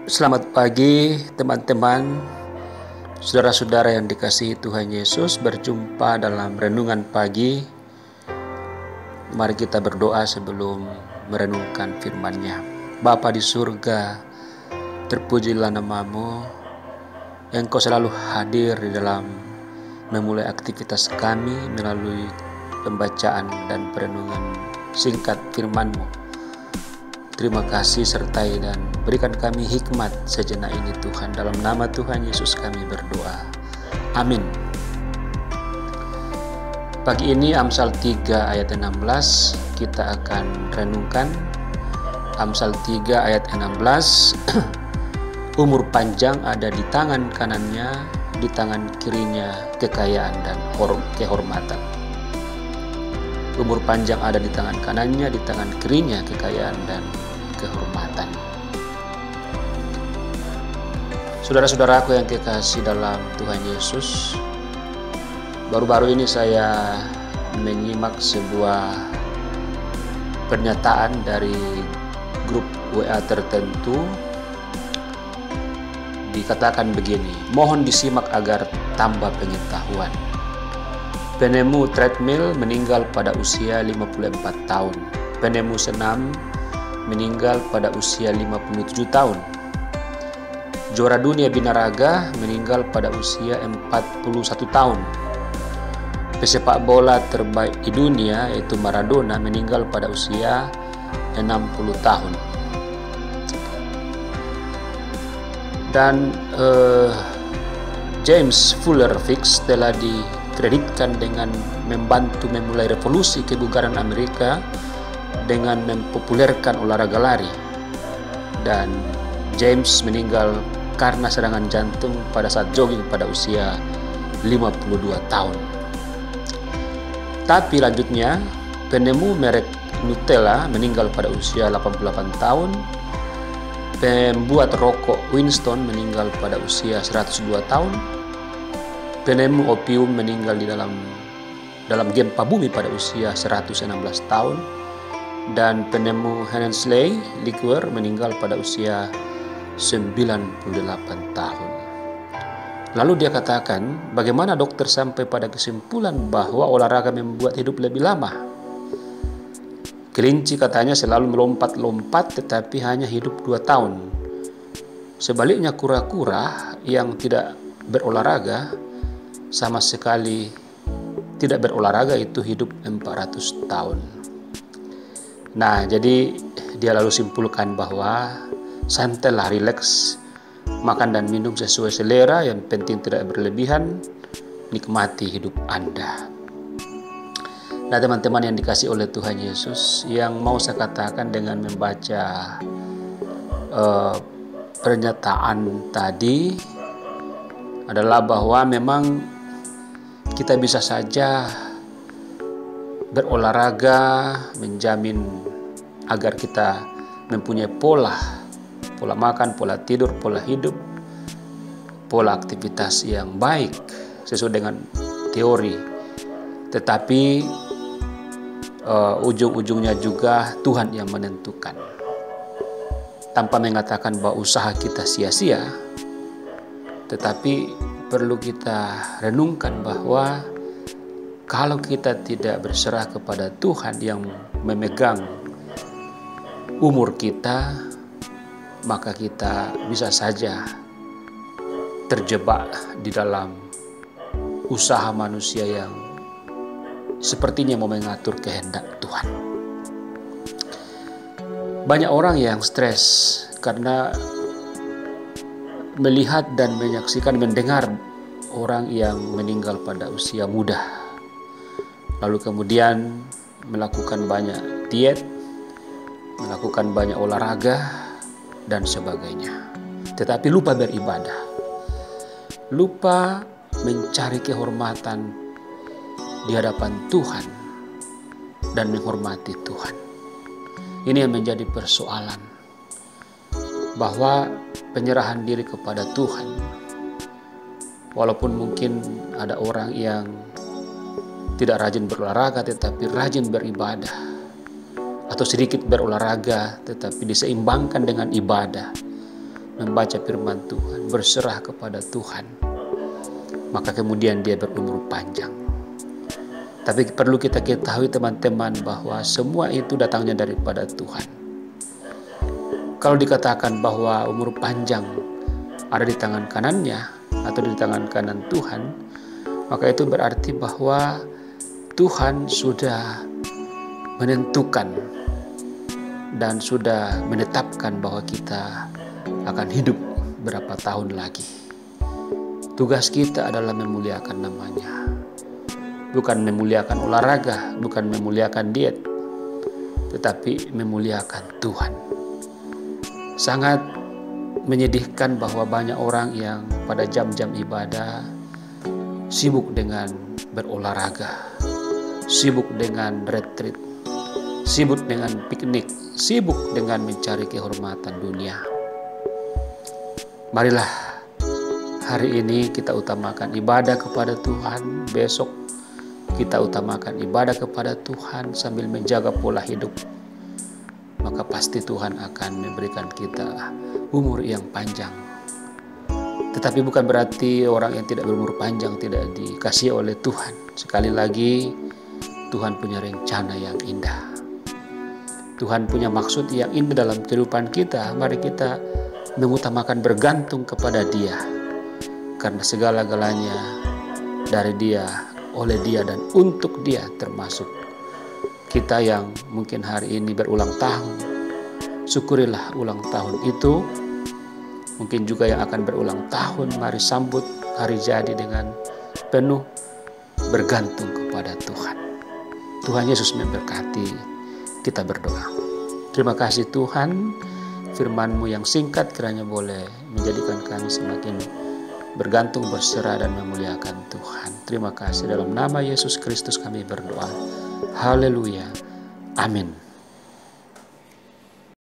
Selamat pagi teman-teman, saudara-saudara yang dikasihi Tuhan Yesus. Berjumpa dalam renungan pagi. Mari kita berdoa sebelum merenungkan firman-Nya. Bapa di surga, terpujilah nama-Mu yang Kau selalu hadir di dalam memulai aktivitas kami melalui pembacaan dan perenungan singkat firman-Mu. Terima kasih sertai dan berikan kami hikmat sejenak ini Tuhan. Dalam nama Tuhan Yesus kami berdoa. Amin. Pagi ini Amsal 3 ayat 16 kita akan renungkan. Amsal 3 ayat 16. Umur panjang ada di tangan kanannya, di tangan kirinya kekayaan dan kehormatan. Umur panjang ada di tangan kanannya, di tangan kirinya kekayaan dan kehormatan. Saudara-saudaraku yang kekasih dalam Tuhan Yesus, baru-baru ini saya menyimak sebuah pernyataan dari grup WA tertentu. Dikatakan begini, mohon disimak agar tambah pengetahuan. Penemu treadmill meninggal pada usia 54 tahun. Penemu senam meninggal pada usia 57 tahun. Juara dunia binaraga meninggal pada usia 41 tahun. Pesepak bola terbaik di dunia yaitu Maradona meninggal pada usia 60 tahun. Dan James Fuller Fix telah dikreditkan dengan membantu memulai revolusi kebugaran Amerika dengan mempopulerkan olahraga lari. Dan James meninggal karena serangan jantung pada saat jogging pada usia 52 tahun. Tapi lanjutnya, penemu merek Nutella meninggal pada usia 88 tahun. Pembuat rokok Winston meninggal pada usia 102 tahun. Penemu opium meninggal di dalam gempa bumi pada usia 116 tahun. Dan penemu Hensley liqueur meninggal pada usia 98 tahun. Lalu dia katakan, bagaimana dokter sampai pada kesimpulan bahwa olahraga membuat hidup lebih lama? Kelinci katanya selalu melompat-lompat tetapi hanya hidup 2 tahun. Sebaliknya kura-kura yang tidak berolahraga sama sekali tidak berolahraga itu hidup 400 tahun. Nah, jadi dia lalu simpulkan bahwa santailah, rileks, makan dan minum sesuai selera, yang penting tidak berlebihan, nikmati hidup Anda. Nah, teman-teman yang dikasih oleh Tuhan Yesus, yang mau saya katakan dengan membaca pernyataan tadi adalah bahwa memang kita bisa saja berolahraga menjamin agar kita mempunyai pola makan, pola tidur, pola hidup, pola aktivitas yang baik sesuai dengan teori. Tetapi ujung-ujungnya juga Tuhan yang menentukan. Tanpa mengatakan bahwa usaha kita sia-sia, tetapi perlu kita renungkan bahwa kalau kita tidak berserah kepada Tuhan yang memegang umur kita, maka kita bisa saja terjebak di dalam usaha manusia yang sepertinya mau mengatur kehendak Tuhan. Banyak orang yang stres karena melihat dan menyaksikan, mendengar orang yang meninggal pada usia muda. Lalu kemudian melakukan banyak diet, melakukan banyak olahraga, dan sebagainya. Tetapi lupa beribadah. Lupa mencari kehormatan di hadapan Tuhan dan menghormati Tuhan. Ini yang menjadi persoalan. Bahwa penyerahan diri kepada Tuhan, walaupun mungkin ada orang yang tidak rajin berolahraga tetapi rajin beribadah, atau sedikit berolahraga tetapi diseimbangkan dengan ibadah, membaca firman Tuhan, berserah kepada Tuhan, maka kemudian dia berumur panjang. Tapi perlu kita ketahui teman-teman bahwa semua itu datangnya daripada Tuhan. Kalau dikatakan bahwa umur panjang ada di tangan kanannya atau di tangan kanan Tuhan, maka itu berarti bahwa Tuhan sudah menentukan dan sudah menetapkan bahwa kita akan hidup berapa tahun lagi. Tugas kita adalah memuliakan namanya. Bukan memuliakan olahraga, bukan memuliakan diet, tetapi memuliakan Tuhan. Sangat menyedihkan bahwa banyak orang yang pada jam-jam ibadah sibuk dengan berolahraga, sibuk dengan retreat, sibuk dengan piknik, sibuk dengan mencari kehormatan dunia. Marilah hari ini kita utamakan ibadah kepada Tuhan, besok kita utamakan ibadah kepada Tuhan sambil menjaga pola hidup. Maka pasti Tuhan akan memberikan kita umur yang panjang. Tetapi bukan berarti orang yang tidak berumur panjang tidak dikasihi oleh Tuhan. Sekali lagi, Tuhan punya rencana yang indah. Tuhan punya maksud yang indah dalam kehidupan kita. Mari kita mengutamakan bergantung kepada Dia. Karena segala-galanya dari Dia, oleh Dia, dan untuk Dia, termasuk kita yang mungkin hari ini berulang tahun. Syukurilah ulang tahun itu. Mungkin juga yang akan berulang tahun, mari sambut hari jadi dengan penuh bergantung kepada Tuhan. Tuhan Yesus memberkati. Kita berdoa. Terima kasih Tuhan, firman-Mu yang singkat kiranya boleh menjadikan kami semakin bergantung, berserah, dan memuliakan Tuhan. Terima kasih, dalam nama Yesus Kristus kami berdoa. Haleluya. Amin.